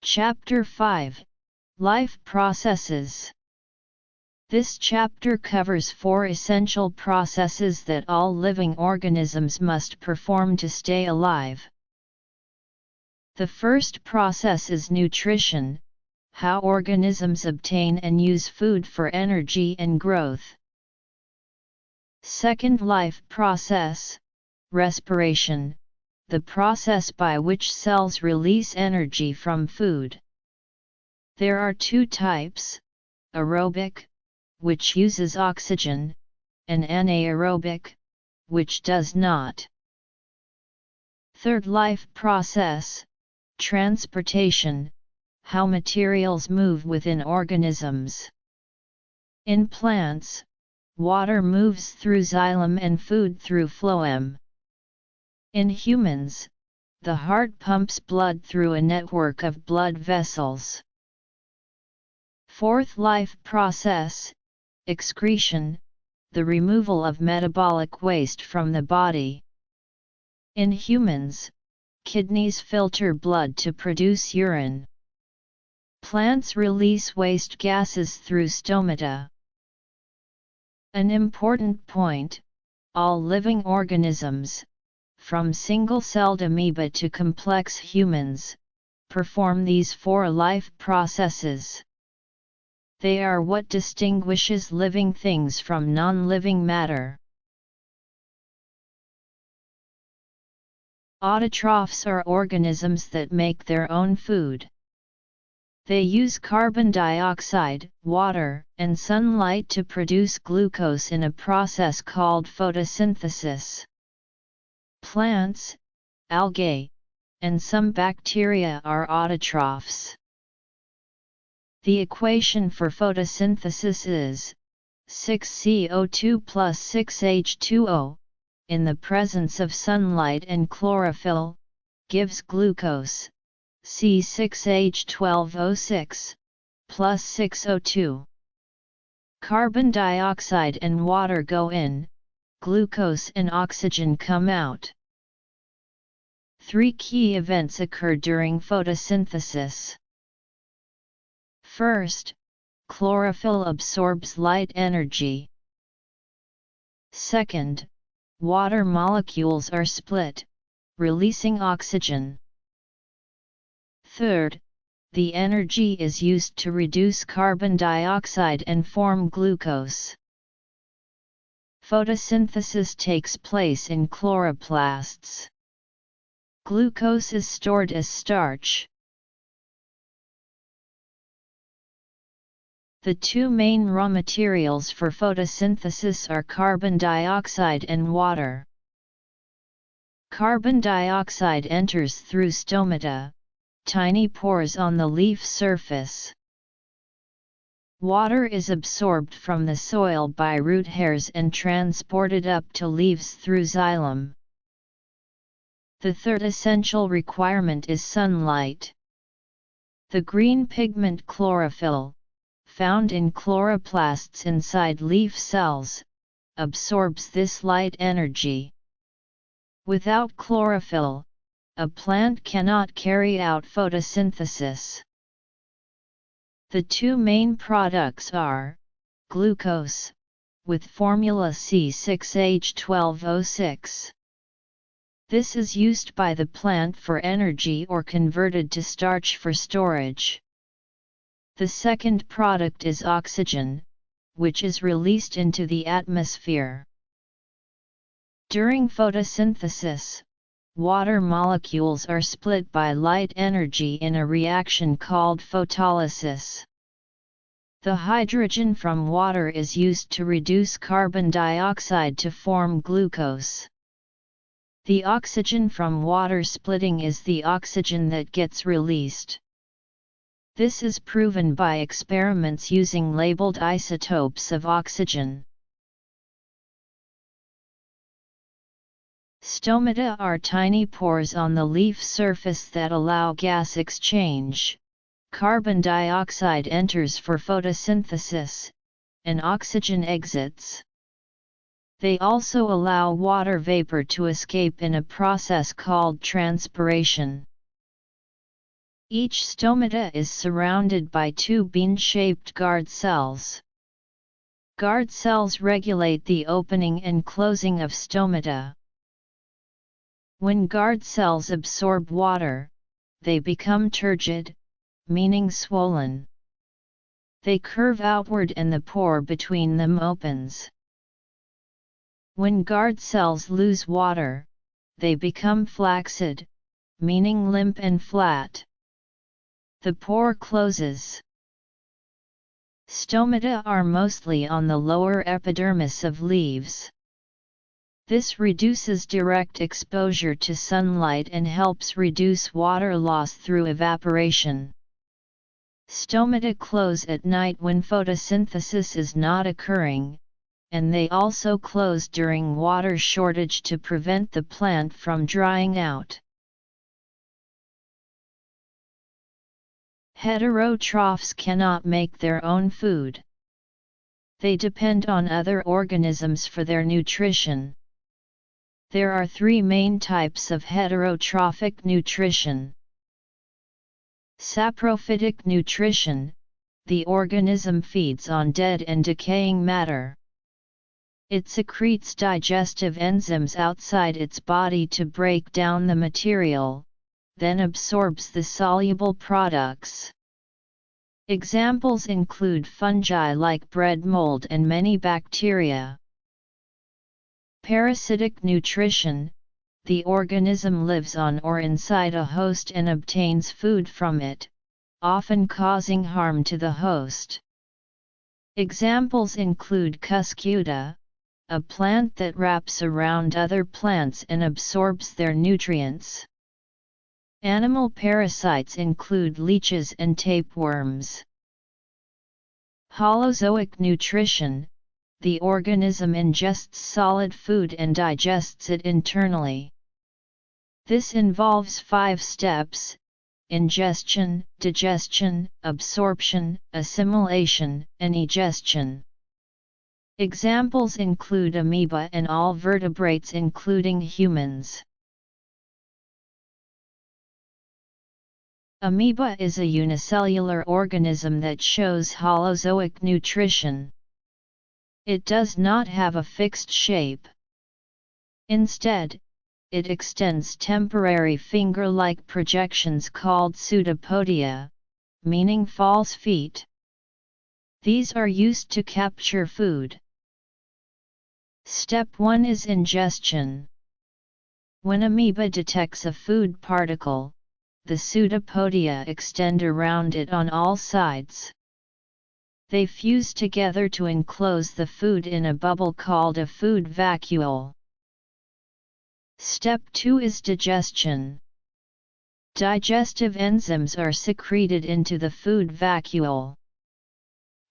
Chapter 5 Life Processes. This chapter covers 4 essential processes that all living organisms must perform to stay alive. The first process is nutrition, how organisms obtain and use food for energy and growth. Second life process, respiration, the process by which cells release energy from food. There are 2 types, aerobic, which uses oxygen, and anaerobic, which does not. Third life process, transportation, how materials move within organisms. In plants, water moves through xylem and food through phloem. In humans, the heart pumps blood through a network of blood vessels. Fourth life process, excretion, the removal of metabolic waste from the body. In humans, kidneys filter blood to produce urine. Plants release waste gases through stomata. An important point, all living organisms, from single-celled amoeba to complex humans, perform these 4 life processes. They are what distinguishes living things from non-living matter. Autotrophs are organisms that make their own food. They use carbon dioxide, water, and sunlight to produce glucose in a process called photosynthesis. Plants, algae, and some bacteria are autotrophs. The equation for photosynthesis is 6CO2 plus 6H2O, in the presence of sunlight and chlorophyll, gives glucose, C6H12O6, plus 6O2. Carbon dioxide and water go in, glucose and oxygen come out. 3 key events occur during photosynthesis. First, chlorophyll absorbs light energy. Second, water molecules are split, releasing oxygen. Third, the energy is used to reduce carbon dioxide and form glucose. Photosynthesis takes place in chloroplasts. Glucose is stored as starch. The 2 main raw materials for photosynthesis are carbon dioxide and water. Carbon dioxide enters through stomata, tiny pores on the leaf surface. Water is absorbed from the soil by root hairs and transported up to leaves through xylem. The third essential requirement is sunlight. The green pigment chlorophyll, found in chloroplasts inside leaf cells, absorbs this light energy. Without chlorophyll, a plant cannot carry out photosynthesis. The 2 main products are glucose, with formula C6H12O6. This is used by the plant for energy or converted to starch for storage. The second product is oxygen, which is released into the atmosphere. During photosynthesis, water molecules are split by light energy in a reaction called photolysis. The hydrogen from water is used to reduce carbon dioxide to form glucose. The oxygen from water splitting is the oxygen that gets released. This is proven by experiments using labeled isotopes of oxygen. Stomata are tiny pores on the leaf surface that allow gas exchange. Carbon dioxide enters for photosynthesis, and oxygen exits. They also allow water vapor to escape in a process called transpiration. Each stomata is surrounded by two bean-shaped guard cells. Guard cells regulate the opening and closing of stomata. When guard cells absorb water, they become turgid, meaning swollen. They curve outward and the pore between them opens. When guard cells lose water, they become flaccid, meaning limp and flat. The pore closes. Stomata are mostly on the lower epidermis of leaves. This reduces direct exposure to sunlight and helps reduce water loss through evaporation. Stomata close at night when photosynthesis is not occurring, and they also close during water shortage to prevent the plant from drying out. Heterotrophs cannot make their own food. They depend on other organisms for their nutrition. There are three main types of heterotrophic nutrition. Saprophytic nutrition: the organism feeds on dead and decaying matter. It secretes digestive enzymes outside its body to break down the material, then absorbs the soluble products. Examples include fungi like bread mold and many bacteria. Parasitic nutrition: the organism lives on or inside a host and obtains food from it, often causing harm to the host. Examples include cuscuta, a plant that wraps around other plants and absorbs their nutrients. Animal parasites include leeches and tapeworms. Holozoic nutrition: the organism ingests solid food and digests it internally. This involves 5 steps: ingestion, digestion, absorption, assimilation, and egestion. Examples include amoeba and all vertebrates including humans. Amoeba is a unicellular organism that shows holozoic nutrition. It does not have a fixed shape. Instead, it extends temporary finger-like projections called pseudopodia, meaning false feet. These are used to capture food. Step 1 is ingestion. When amoeba detects a food particle, the pseudopodia extend around it on all sides. They fuse together to enclose the food in a bubble called a food vacuole. Step 2 is digestion. Digestive enzymes are secreted into the food vacuole.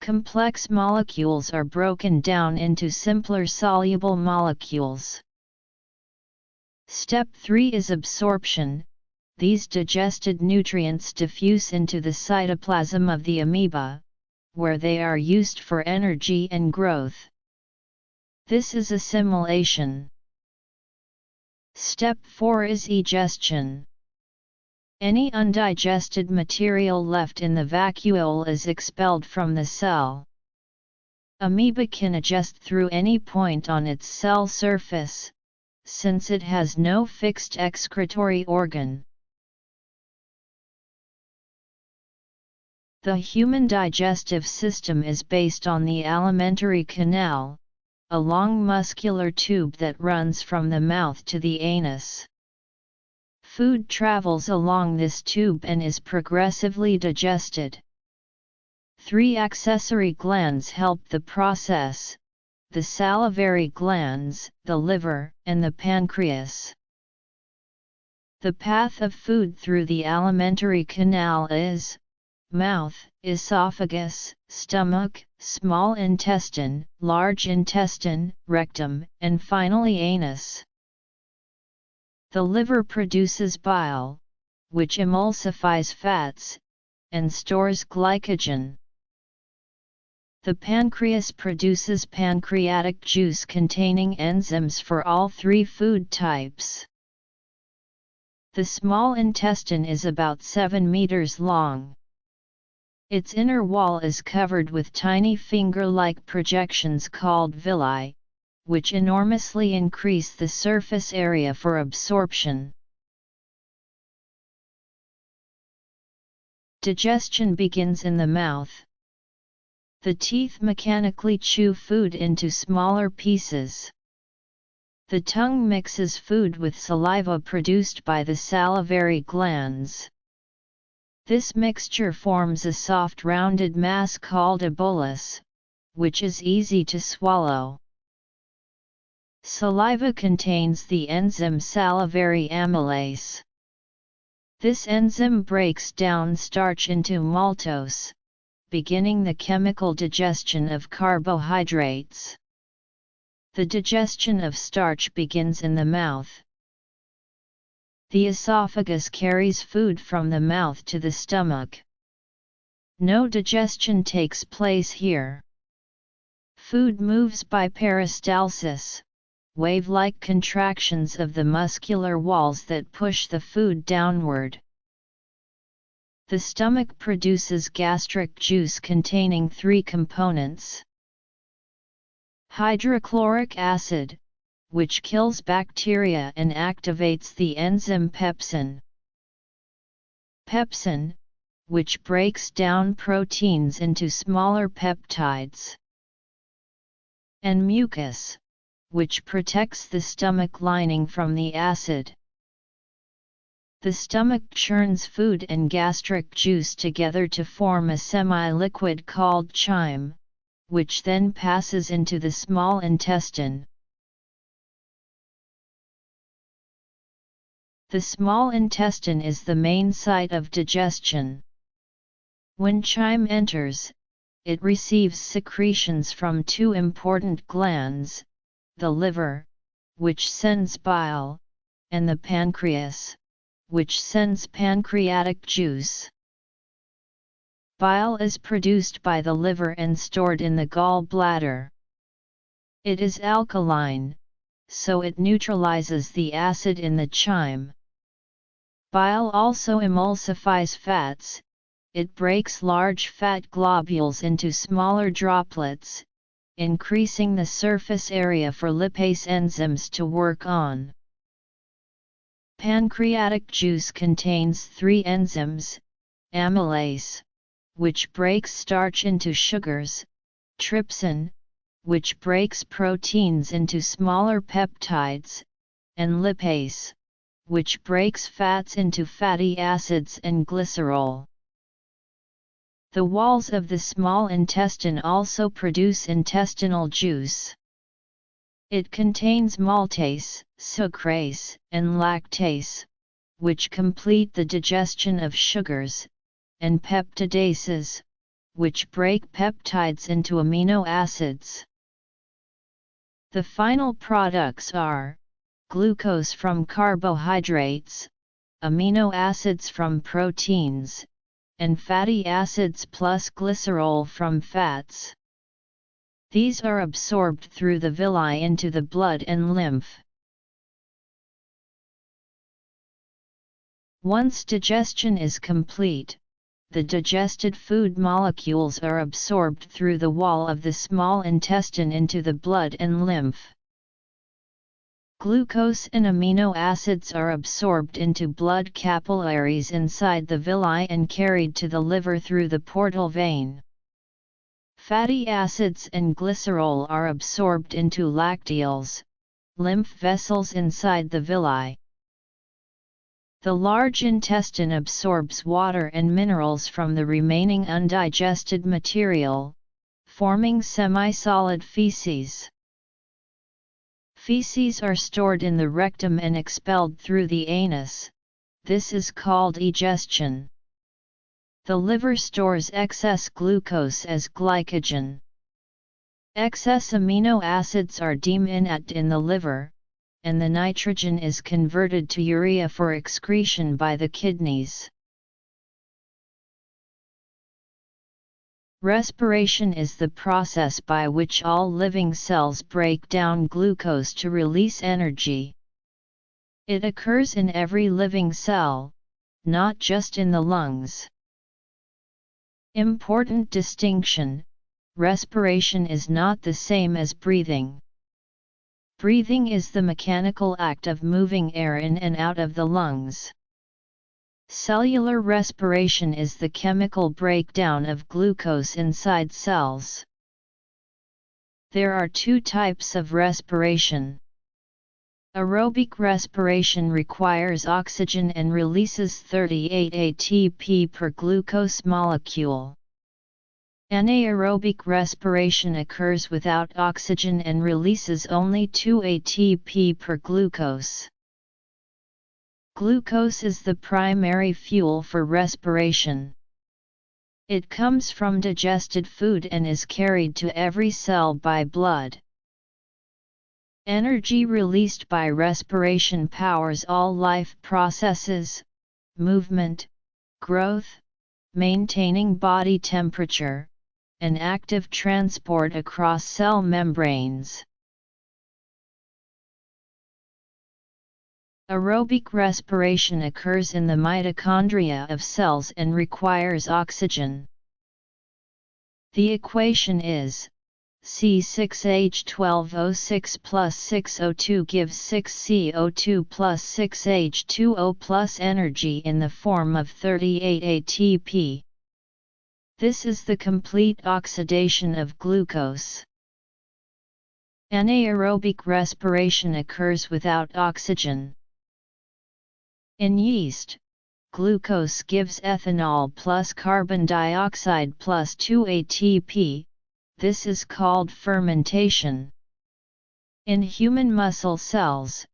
Complex molecules are broken down into simpler soluble molecules. Step 3 is absorption. These digested nutrients diffuse into the cytoplasm of the amoeba, where they are used for energy and growth. This is assimilation. Step 4 is egestion. Any undigested material left in the vacuole is expelled from the cell. Amoeba can digest through any point on its cell surface, since it has no fixed excretory organ. The human digestive system is based on the alimentary canal, a long muscular tube that runs from the mouth to the anus. Food travels along this tube and is progressively digested. 3 accessory glands help the process: the salivary glands, the liver, and the pancreas. The path of food through the alimentary canal is mouth, esophagus, stomach, small intestine, large intestine, rectum, and finally anus. The liver produces bile, which emulsifies fats, and stores glycogen. The pancreas produces pancreatic juice containing enzymes for all 3 food types. The small intestine is about 7 meters long. Its inner wall is covered with tiny finger-like projections called villi, which enormously increase the surface area for absorption. Digestion begins in the mouth. The teeth mechanically chew food into smaller pieces. The tongue mixes food with saliva produced by the salivary glands. This mixture forms a soft rounded mass called a bolus, which is easy to swallow. Saliva contains the enzyme salivary amylase. This enzyme breaks down starch into maltose, beginning the chemical digestion of carbohydrates. The digestion of starch begins in the mouth. The esophagus carries food from the mouth to the stomach. No digestion takes place here. Food moves by peristalsis, wave-like contractions of the muscular walls that push the food downward. The stomach produces gastric juice containing 3 components. Hydrochloric acid, which kills bacteria and activates the enzyme pepsin. Pepsin, which breaks down proteins into smaller peptides. And mucus, which protects the stomach lining from the acid. The stomach churns food and gastric juice together to form a semi-liquid called chyme, which then passes into the small intestine. The small intestine is the main site of digestion. When chyme enters, it receives secretions from 2 important glands, the liver, which sends bile, and the pancreas, which sends pancreatic juice. Bile is produced by the liver and stored in the gallbladder. It is alkaline, so it neutralizes the acid in the chyme. Bile also emulsifies fats. It breaks large fat globules into smaller droplets, increasing the surface area for lipase enzymes to work on. Pancreatic juice contains 3 enzymes: amylase, which breaks starch into sugars, trypsin, which breaks proteins into smaller peptides, and lipase, which breaks fats into fatty acids and glycerol. The walls of the small intestine also produce intestinal juice. It contains maltase, sucrase, and lactase, which complete the digestion of sugars, and peptidases, which break peptides into amino acids. The final products are glucose from carbohydrates, amino acids from proteins, and fatty acids plus glycerol from fats. These are absorbed through the villi into the blood and lymph. Once digestion is complete, the digested food molecules are absorbed through the wall of the small intestine into the blood and lymph. Glucose and amino acids are absorbed into blood capillaries inside the villi and carried to the liver through the portal vein. Fatty acids and glycerol are absorbed into lacteals, lymph vessels inside the villi. The large intestine absorbs water and minerals from the remaining undigested material, forming semi-solid feces. Feces are stored in the rectum and expelled through the anus. This is called egestion. The liver stores excess glucose as glycogen. Excess amino acids are deaminated in the liver, and the nitrogen is converted to urea for excretion by the kidneys. Respiration is the process by which all living cells break down glucose to release energy. It occurs in every living cell, not just in the lungs. Important distinction: respiration is not the same as breathing. Breathing is the mechanical act of moving air in and out of the lungs. Cellular respiration is the chemical breakdown of glucose inside cells. There are two types of respiration. Aerobic respiration requires oxygen and releases 38 ATP per glucose molecule. Anaerobic respiration occurs without oxygen and releases only 2 ATP per glucose. Glucose is the primary fuel for respiration. It comes from digested food and is carried to every cell by blood. Energy released by respiration powers all life processes, movement, growth, maintaining body temperature, and active transport across cell membranes. Aerobic respiration occurs in the mitochondria of cells and requires oxygen. The equation is C6H12O6 plus 6O2 gives 6CO2 plus 6H2O plus energy in the form of 38 ATP. This is the complete oxidation of glucose. Anaerobic respiration occurs without oxygen. In yeast, glucose gives ethanol plus carbon dioxide plus 2 ATP. This is called fermentation. In human muscle cells,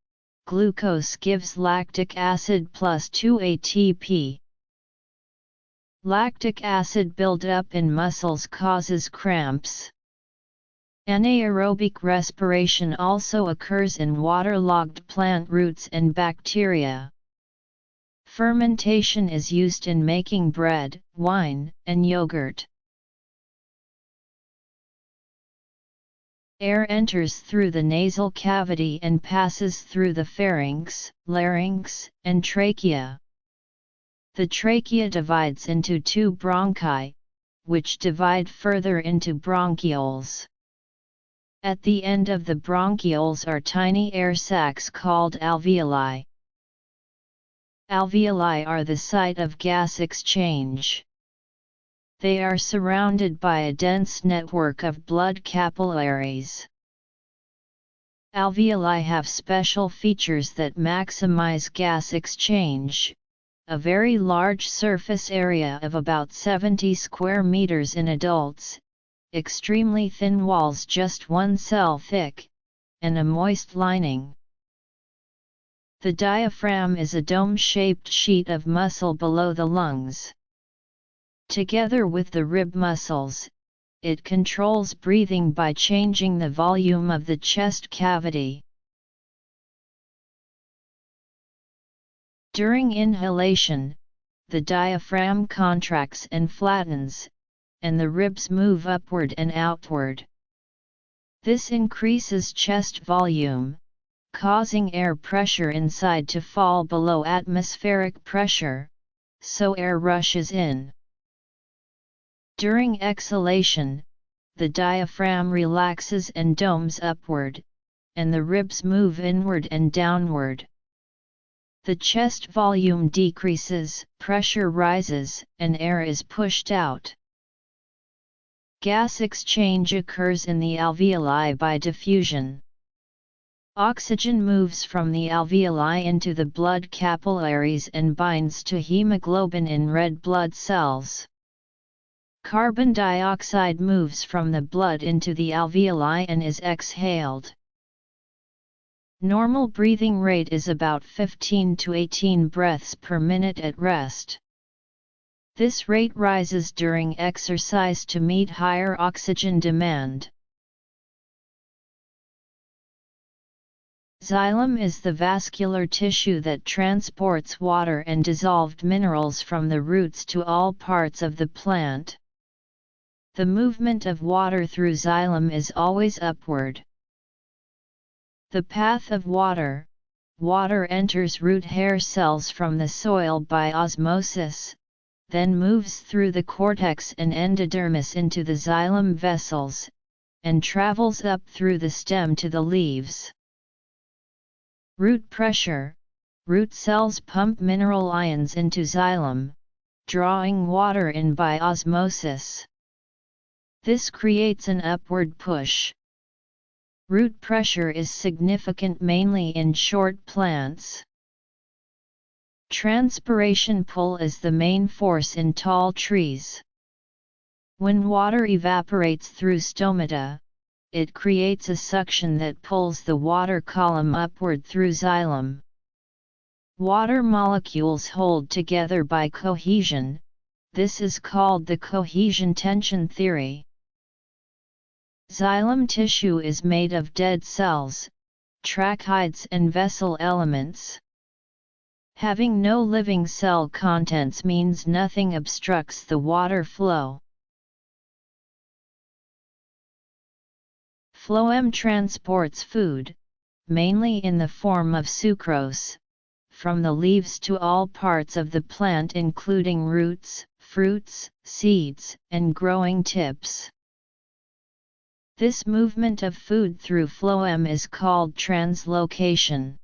glucose gives lactic acid plus 2 ATP. Lactic acid buildup in muscles causes cramps. Anaerobic respiration also occurs in waterlogged plant roots and bacteria. Fermentation is used in making bread, wine, and yogurt. Air enters through the nasal cavity and passes through the pharynx, larynx, and trachea. The trachea divides into two bronchi, which divide further into bronchioles. At the end of the bronchioles are tiny air sacs called alveoli. Alveoli are the site of gas exchange. They are surrounded by a dense network of blood capillaries. Alveoli have special features that maximize gas exchange: a very large surface area of about 70 square meters in adults, extremely thin walls just 1 cell thick, and a moist lining. The diaphragm is a dome-shaped sheet of muscle below the lungs. Together with the rib muscles, it controls breathing by changing the volume of the chest cavity. During inhalation, the diaphragm contracts and flattens, and the ribs move upward and outward. This increases chest volume, causing air pressure inside to fall below atmospheric pressure, so air rushes in. During exhalation, the diaphragm relaxes and domes upward, and the ribs move inward and downward. The chest volume decreases, pressure rises, and air is pushed out. Gas exchange occurs in the alveoli by diffusion. Oxygen moves from the alveoli into the blood capillaries and binds to hemoglobin in red blood cells. Carbon dioxide moves from the blood into the alveoli and is exhaled. Normal breathing rate is about 15 to 18 breaths per minute at rest. This rate rises during exercise to meet higher oxygen demand. Xylem is the vascular tissue that transports water and dissolved minerals from the roots to all parts of the plant. The movement of water through xylem is always upward. The path of water, water enters root hair cells from the soil by osmosis, then moves through the cortex and endodermis into the xylem vessels, and travels up through the stem to the leaves. Root pressure. Root cells pump mineral ions into xylem, drawing water in by osmosis. This creates an upward push. Root pressure is significant mainly in short plants. Transpiration pull is the main force in tall trees. When water evaporates through stomata, it creates a suction that pulls the water column upward through xylem. Water molecules hold together by cohesion. This is called the cohesion tension theory. Xylem tissue is made of dead cells, tracheids and vessel elements. Having no living cell contents means nothing obstructs the water flow. Phloem transports food, mainly in the form of sucrose, from the leaves to all parts of the plant including roots, fruits, seeds, and growing tips. This movement of food through phloem is called translocation.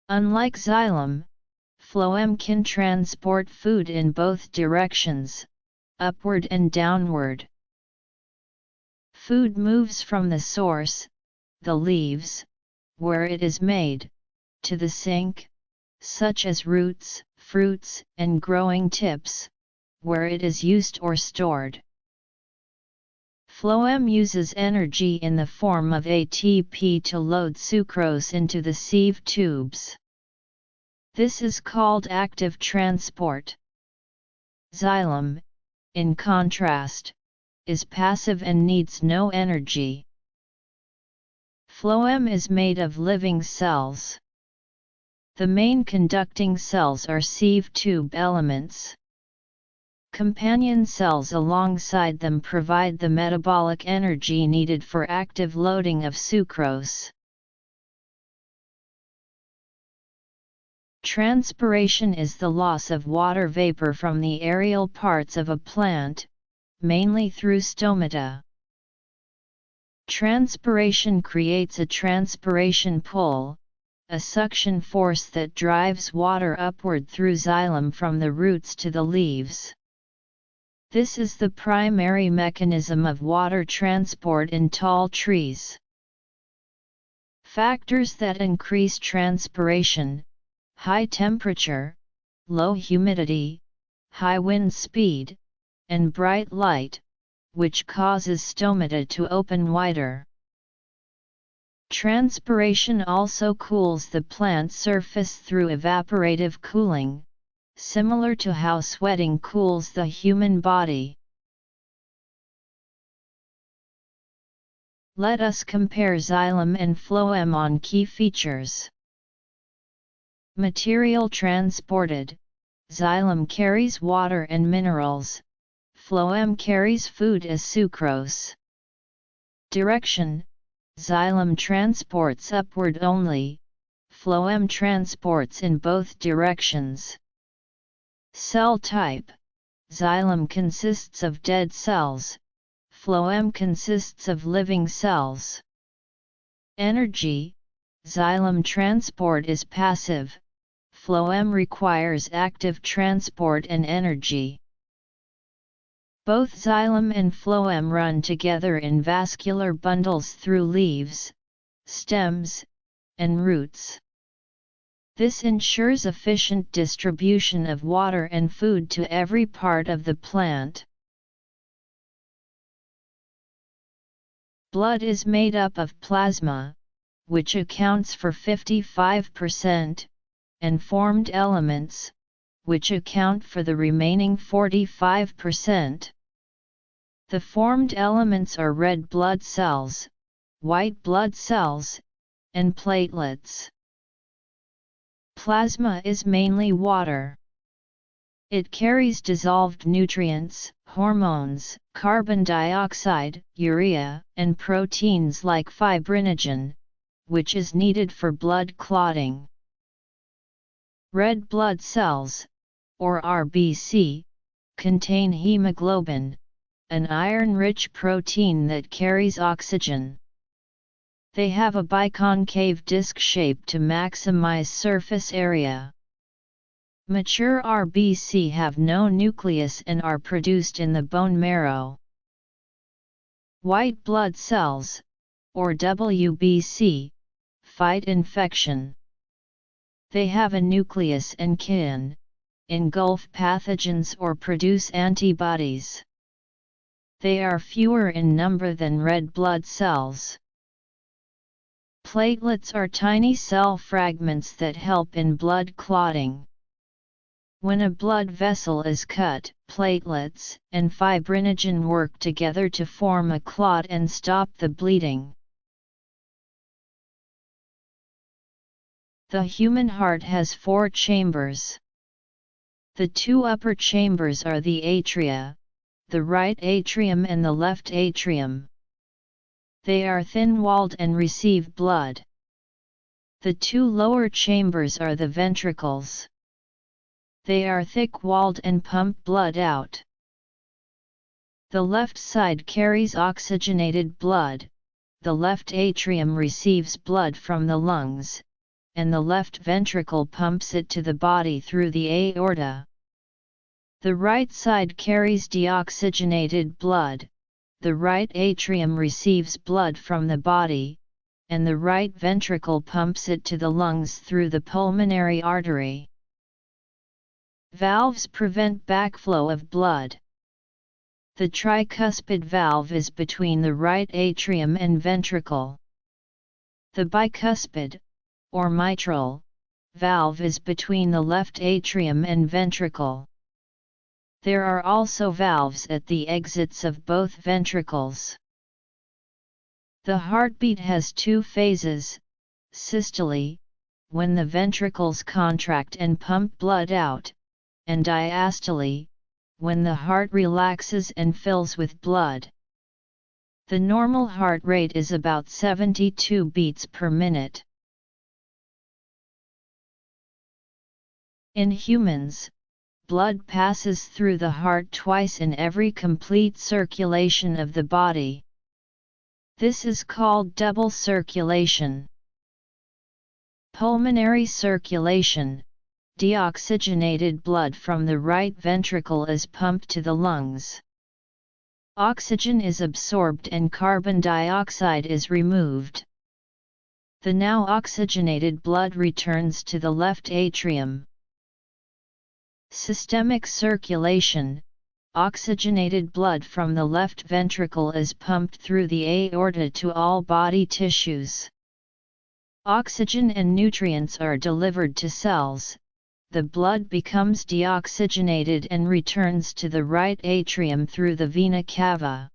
Unlike xylem, phloem can transport food in both directions, upward and downward. Food moves from the source, the leaves, where it is made, to the sink, such as roots, fruits, and growing tips, where it is used or stored. Phloem uses energy in the form of ATP to load sucrose into the sieve tubes. This is called active transport. Xylem, in contrast, is passive and needs no energy. Phloem is made of living cells. The main conducting cells are sieve tube elements. Companion cells alongside them provide the metabolic energy needed for active loading of sucrose. Transpiration is the loss of water vapor from the aerial parts of a plant, mainly through stomata. Transpiration creates a transpiration pull, a suction force that drives water upward through xylem from the roots to the leaves. This is the primary mechanism of water transport in tall trees. Factors that increase transpiration: high temperature, low humidity, high wind speed, and bright light, which causes stomata to open wider. Transpiration also cools the plant surface through evaporative cooling, similar to how sweating cools the human body. Let us compare xylem and phloem on key features. Material transported: xylem carries water and minerals, phloem carries food as sucrose. Direction: xylem transports upward only, phloem transports in both directions. Cell type: xylem consists of dead cells, phloem consists of living cells. Energy: xylem transport is passive, phloem requires active transport and energy. Both xylem and phloem run together in vascular bundles through leaves, stems, and roots. This ensures efficient distribution of water and food to every part of the plant. Blood is made up of plasma, which accounts for 55%, and formed elements, which account for the remaining 45%. The formed elements are red blood cells, white blood cells, and platelets. Plasma is mainly water. It carries dissolved nutrients, hormones, carbon dioxide, urea, and proteins like fibrinogen, which is needed for blood clotting. Red blood cells, or RBC, contain hemoglobin, an iron-rich protein that carries oxygen. They have a biconcave disc shape to maximize surface area. Mature RBC have no nucleus and are produced in the bone marrow. White blood cells, or WBC, fight infection. They have a nucleus and can engulf pathogens or produce antibodies. They are fewer in number than red blood cells. Platelets are tiny cell fragments that help in blood clotting. When a blood vessel is cut, platelets and fibrinogen work together to form a clot and stop the bleeding. The human heart has 4 chambers. The 2 upper chambers are the atria, the right atrium and the left atrium. They are thin-walled and receive blood. The 2 lower chambers are the ventricles. They are thick-walled and pump blood out. The left side carries oxygenated blood, the left atrium receives blood from the lungs, and the left ventricle pumps it to the body through the aorta. The right side carries deoxygenated blood, the right atrium receives blood from the body, and the right ventricle pumps it to the lungs through the pulmonary artery. Valves prevent backflow of blood. The tricuspid valve is between the right atrium and ventricle. The bicuspid, or mitral, valve is between the left atrium and ventricle. There are also valves at the exits of both ventricles. The heartbeat has 2 phases: systole, when the ventricles contract and pump blood out, and diastole, when the heart relaxes and fills with blood. The normal heart rate is about 72 beats per minute. In humans, blood passes through the heart twice in every complete circulation of the body. This is called double circulation. Pulmonary circulation: deoxygenated blood from the right ventricle is pumped to the lungs. Oxygen is absorbed and carbon dioxide is removed. The now oxygenated blood returns to the left atrium. Systemic circulation: oxygenated blood from the left ventricle is pumped through the aorta to all body tissues. Oxygen and nutrients are delivered to cells. The blood becomes deoxygenated and returns to the right atrium through the vena cava.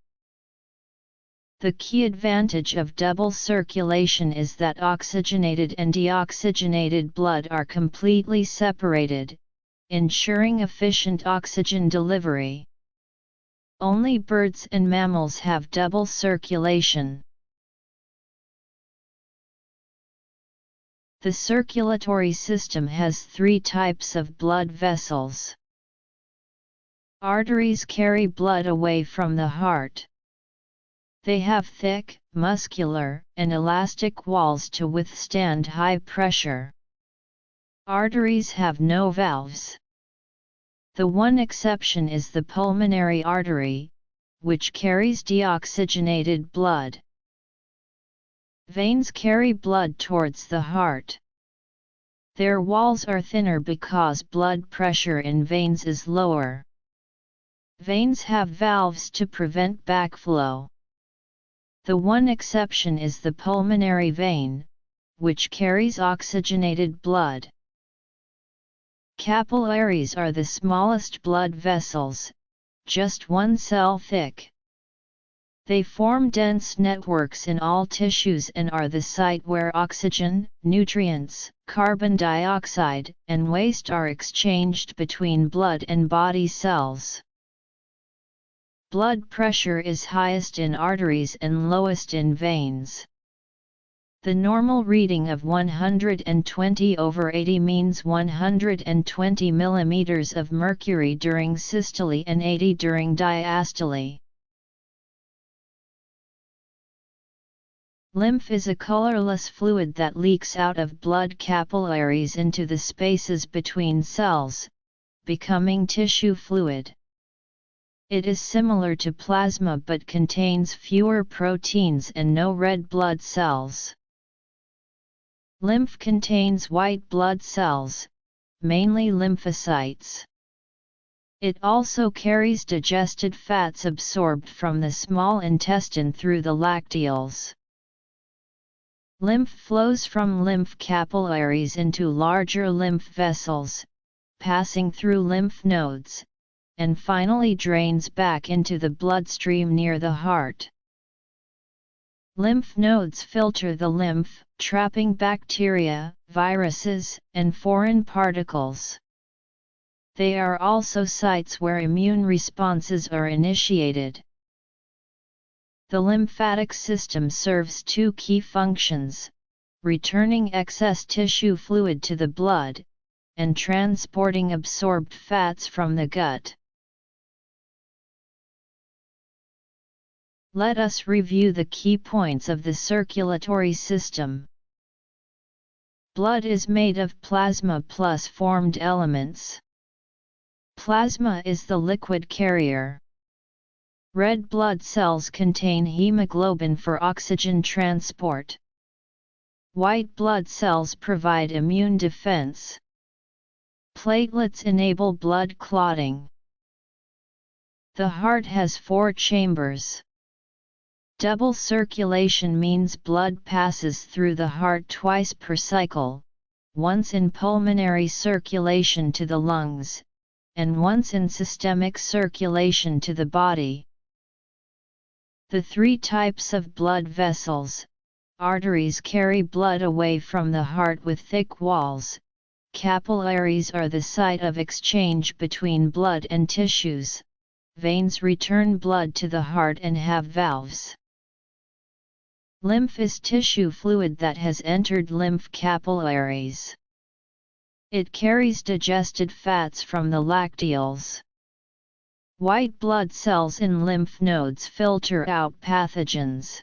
The key advantage of double circulation is that oxygenated and deoxygenated blood are completely separated, ensuring efficient oxygen delivery. Only birds and mammals have double circulation. The circulatory system has 3 types of blood vessels. Arteries carry blood away from the heart. They have thick, muscular, and elastic walls to withstand high pressure. Arteries have no valves. The one exception is the pulmonary artery, which carries deoxygenated blood. Veins carry blood towards the heart. Their walls are thinner because blood pressure in veins is lower. Veins have valves to prevent backflow. The one exception is the pulmonary vein, which carries oxygenated blood. Capillaries are the smallest blood vessels, just 1 cell thick. They form dense networks in all tissues and are the site where oxygen, nutrients, carbon dioxide, and waste are exchanged between blood and body cells. Blood pressure is highest in arteries and lowest in veins. The normal reading of 120/80 means 120 mm of mercury during systole and 80 during diastole. Lymph is a colorless fluid that leaks out of blood capillaries into the spaces between cells, becoming tissue fluid. It is similar to plasma but contains fewer proteins and no red blood cells. Lymph contains white blood cells, mainly lymphocytes. It also carries digested fats absorbed from the small intestine through the lacteals. Lymph flows from lymph capillaries into larger lymph vessels, passing through lymph nodes, and finally drains back into the bloodstream near the heart. Lymph nodes filter the lymph, trapping bacteria, viruses, and foreign particles. They are also sites where immune responses are initiated. The lymphatic system serves two key functions: returning excess tissue fluid to the blood, and transporting absorbed fats from the gut. Let us review the key points of the circulatory system. Blood is made of plasma plus formed elements. Plasma is the liquid carrier. Red blood cells contain hemoglobin for oxygen transport. White blood cells provide immune defense. Platelets enable blood clotting. The heart has 4 chambers. Double circulation means blood passes through the heart twice per cycle, once in pulmonary circulation to the lungs, and once in systemic circulation to the body. The 3 types of blood vessels: arteries carry blood away from the heart with thick walls, capillaries are the site of exchange between blood and tissues, veins return blood to the heart and have valves. Lymph is tissue fluid that has entered lymph capillaries. It carries digested fats from the lacteals. White blood cells in lymph nodes filter out pathogens.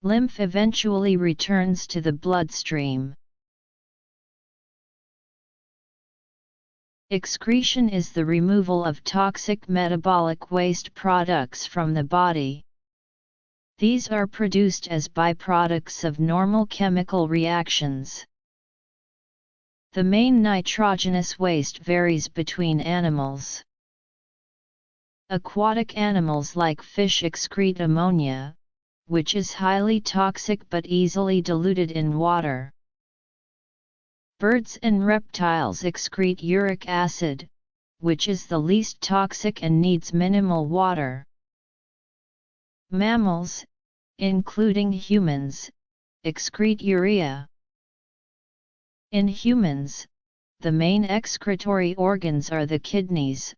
Lymph eventually returns to the bloodstream. Excretion is the removal of toxic metabolic waste products from the body. These are produced as byproducts of normal chemical reactions. The main nitrogenous waste varies between animals. Aquatic animals like fish excrete ammonia, which is highly toxic but easily diluted in water. Birds and reptiles excrete uric acid, which is the least toxic and needs minimal water. Mammals, including humans, excrete urea. In humans, the main excretory organs are the kidneys,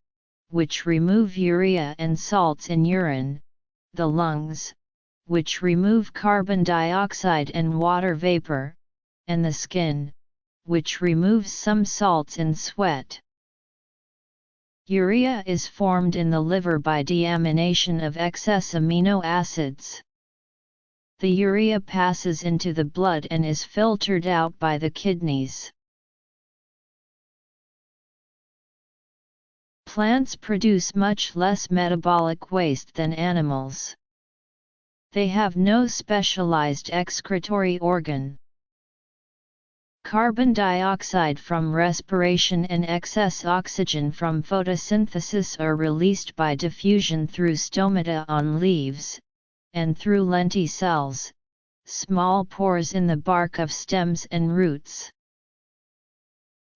which remove urea and salts in urine, the lungs, which remove carbon dioxide and water vapor, and the skin, which removes some salts in sweat. Urea is formed in the liver by deamination of excess amino acids. The urea passes into the blood and is filtered out by the kidneys. Plants produce much less metabolic waste than animals. They have no specialized excretory organ. Carbon dioxide from respiration and excess oxygen from photosynthesis are released by diffusion through stomata on leaves, and through lenticels, small pores in the bark of stems and roots.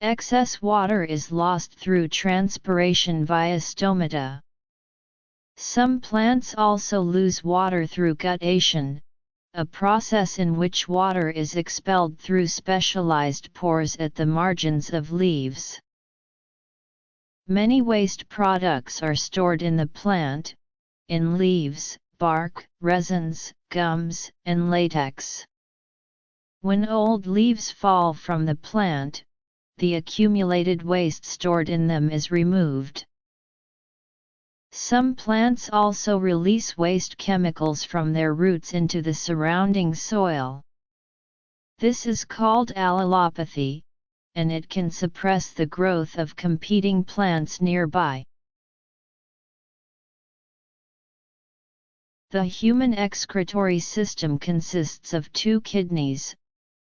Excess water is lost through transpiration via stomata. Some plants also lose water through guttation, a process in which water is expelled through specialized pores at the margins of leaves. Many waste products are stored in the plant, in leaves, bark, resins, gums, and latex. When old leaves fall from the plant, the accumulated waste stored in them is removed. Some plants also release waste chemicals from their roots into the surrounding soil. This is called allelopathy, and it can suppress the growth of competing plants nearby. The human excretory system consists of 2 kidneys,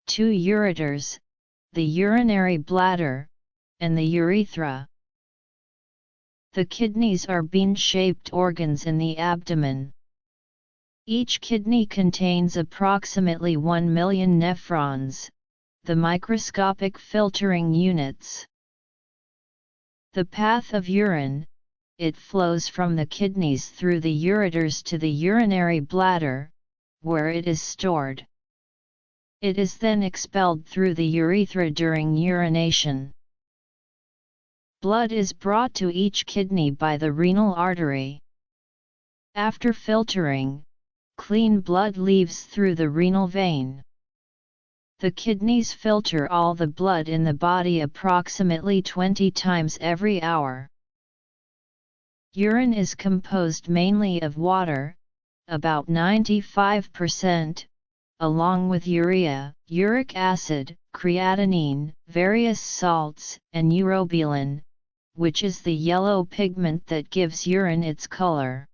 2 ureters, the urinary bladder, and the urethra. The kidneys are bean-shaped organs in the abdomen. Each kidney contains approximately 1 million nephrons, the microscopic filtering units. The path of urine, it flows from the kidneys through the ureters to the urinary bladder, where it is stored. It is then expelled through the urethra during urination. Blood is brought to each kidney by the renal artery. After filtering, clean blood leaves through the renal vein. The kidneys filter all the blood in the body approximately 20 times every hour. Urine is composed mainly of water, about 95%, along with urea, uric acid, creatinine, various salts, and urobilin, which is the yellow pigment that gives urine its color.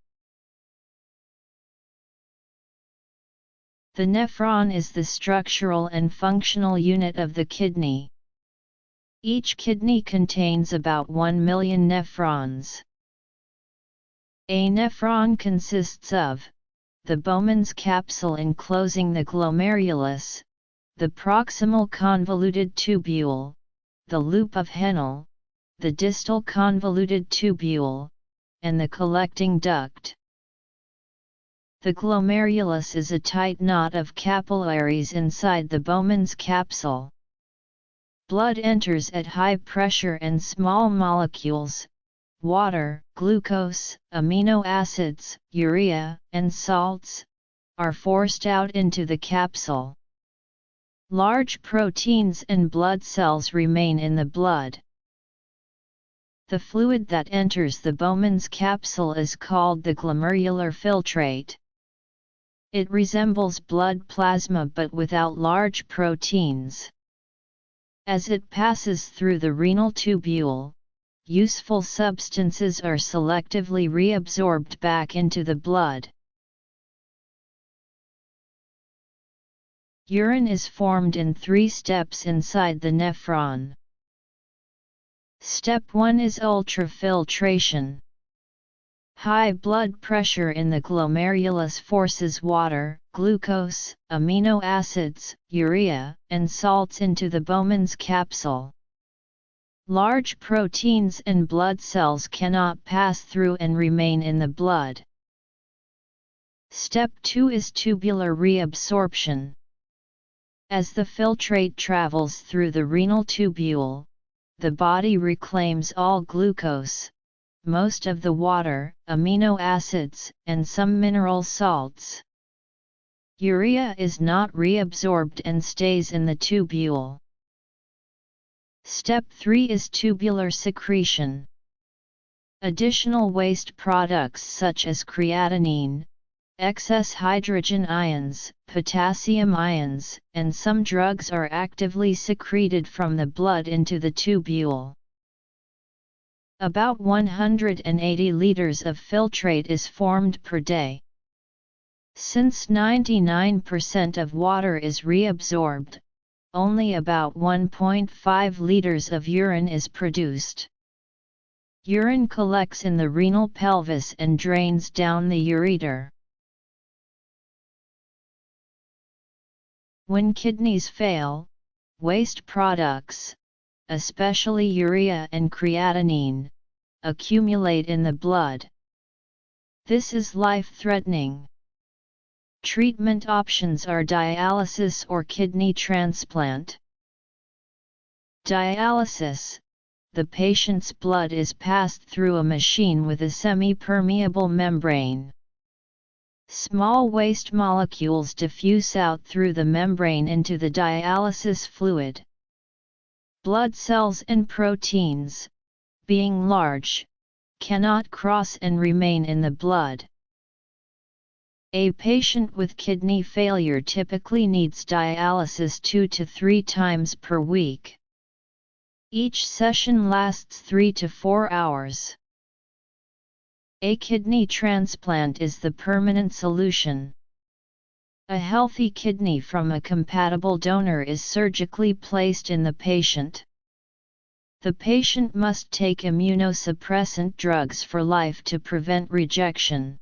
The nephron is the structural and functional unit of the kidney. Each kidney contains about 1 million nephrons. A nephron consists of the Bowman's capsule enclosing the glomerulus, the proximal convoluted tubule, the loop of Henle, the distal convoluted tubule, and the collecting duct. The glomerulus is a tight knot of capillaries inside the Bowman's capsule. Blood enters at high pressure and small molecules, water, glucose, amino acids, urea, and salts, are forced out into the capsule. Large proteins and blood cells remain in the blood. The fluid that enters the Bowman's capsule is called the glomerular filtrate. It resembles blood plasma but without large proteins. As it passes through the renal tubule, useful substances are selectively reabsorbed back into the blood. Urine is formed in 3 steps inside the nephron. Step 1 is ultrafiltration. High blood pressure in the glomerulus forces water, glucose, amino acids, urea, and salts into the Bowman's capsule. Large proteins and blood cells cannot pass through and remain in the blood. Step 2 is tubular reabsorption. As the filtrate travels through the renal tubule, the body reclaims all glucose, most of the water, amino acids, and some mineral salts. Urea is not reabsorbed and stays in the tubule. Step 3 is tubular secretion. Additional waste products such as creatinine, excess hydrogen ions, potassium ions, and some drugs are actively secreted from the blood into the tubule. About 180 liters of filtrate is formed per day. Since 99% of water is reabsorbed, only about 1.5 liters of urine is produced. Urine collects in the renal pelvis and drains down the ureter. When kidneys fail, waste products, especially urea and creatinine, accumulate in the blood. This is life-threatening. Treatment options are dialysis or kidney transplant. Dialysis: the patient's blood is passed through a machine with a semi-permeable membrane. Small waste molecules diffuse out through the membrane into the dialysis fluid. Blood cells and proteins, being large, cannot cross and remain in the blood. A patient with kidney failure typically needs dialysis 2 to 3 times per week. Each session lasts 3 to 4 hours. A kidney transplant is the permanent solution. A healthy kidney from a compatible donor is surgically placed in the patient. The patient must take immunosuppressant drugs for life to prevent rejection.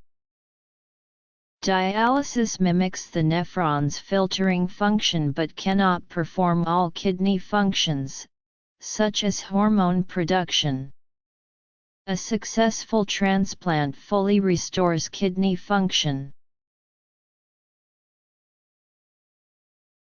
Dialysis mimics the nephron's filtering function but cannot perform all kidney functions, such as hormone production. A successful transplant fully restores kidney function.